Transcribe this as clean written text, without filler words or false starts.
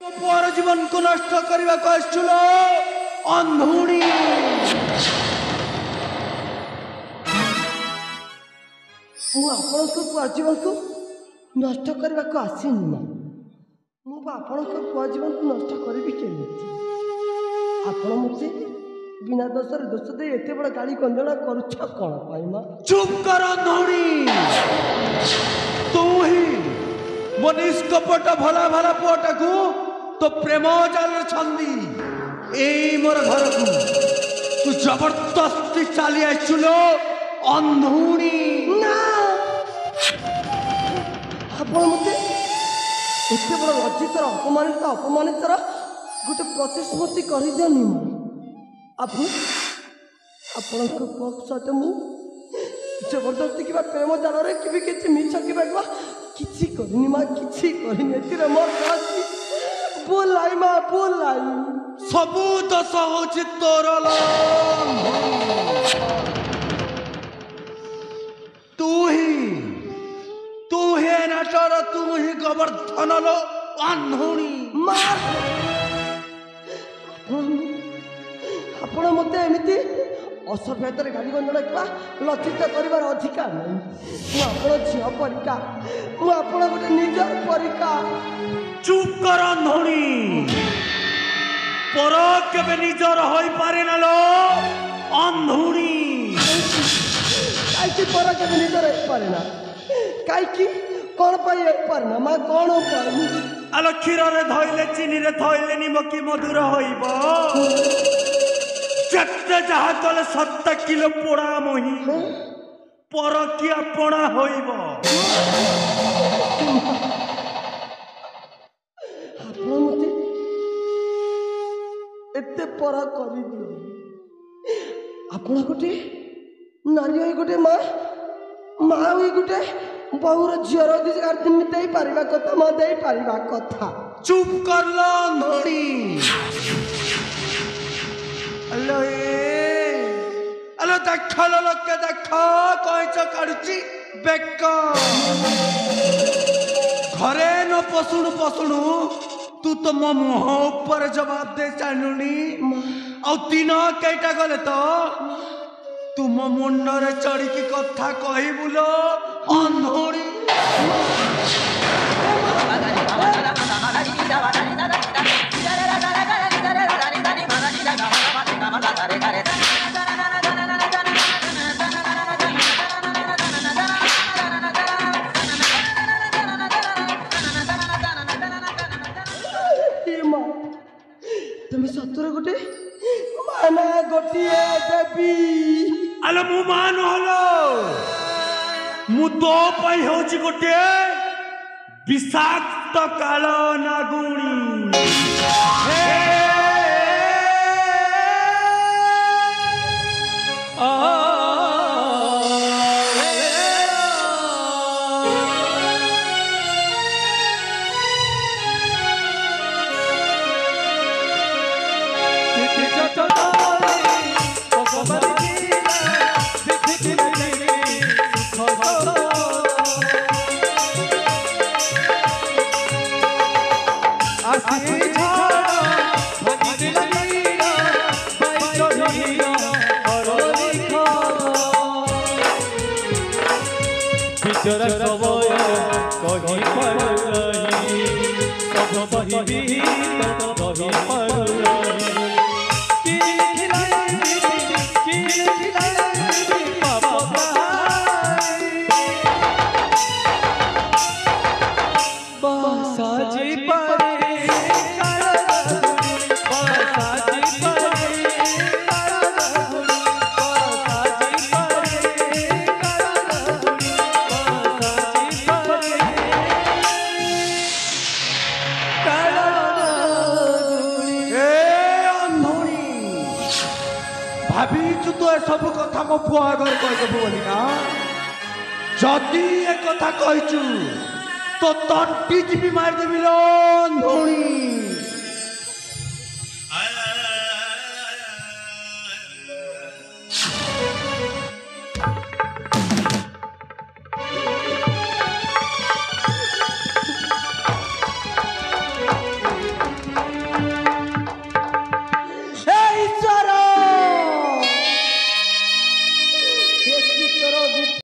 पुआर जीवन को नष्ट करने को आसुल अंधुणी आपण पुआ जीवन को नष्ट करने को आसीनी माँ मुझे पुआ जीवन को नष्ट करी केमी आपण मत बिना दोष दोष दे एत बड़ा गाड़ी गंजना करुछ कौन पाई माँ चुप कर अंधुणी तू ही मो निष्कपट भला भला पुआटा को तो प्रेम जाल छंदी ए मोर घर को तू जबरदस्ती चली आसुलो अंधुणी ना आपण मत एत बड़ा लज्जित अपमानित अपमानित गोटे प्रतिश्रुति कर दिनी आपण सहित मु जबरदस्ती कि प्रेम जाल कि मिछ कि करनी माँ कि करनी मोर बोलाई माँ बोलाई सबू दस होची तोर तू ही नाटर तू ही गोवर्धन लो अंधुणी आपण मत एमती असभ्यतार गाली गंजना क्या लज्जित कर अधिकार नहीं मुझे झील परिका मुझे गोटे निजर परिका चुप कर अंधुणी पर केबे निजर होई पारे ना लो अंधुणी कहीं पर केबे निजर हो पारे ना कहीं कौन पाई पारे ना माँ कौन पाई आलो क्षीर रे धइले चीनी रे धइले निमकी मधुर होइब जेते जहा तले 7 किलो पोड़ा मोही पर किया पोड़ा होइब एते परा कर आपण गोटे नारी हो गोटे माँ माँ हुई गोटे बहुर झीर अधिकार दे पारिबा कथा माँ दे पारिबा कथा चुप कर लो अंधुणी हेलो हेलो देख लो लोक देख कईच काढ़ुची बेक घरे न पशुणु पशुणु तू तो मो मुह ऊपर जवाब दे चालुनी आ दिन कईटा गले तो तू मो मुंडरे चढ़ी की कथा कही बुलो अंधुणी तुम सतर गोटे माना गोटे देवी अरे मु मान हलो मु तो पई होची गोटे विषाक्त काल नागुणी भाभी तो सब कथा मो पुआ आगर कहदेबू बोली ना जदि ए कथा कहिचु तो तंटी जीवी मारदेवी लो अंधुणी शेष तोर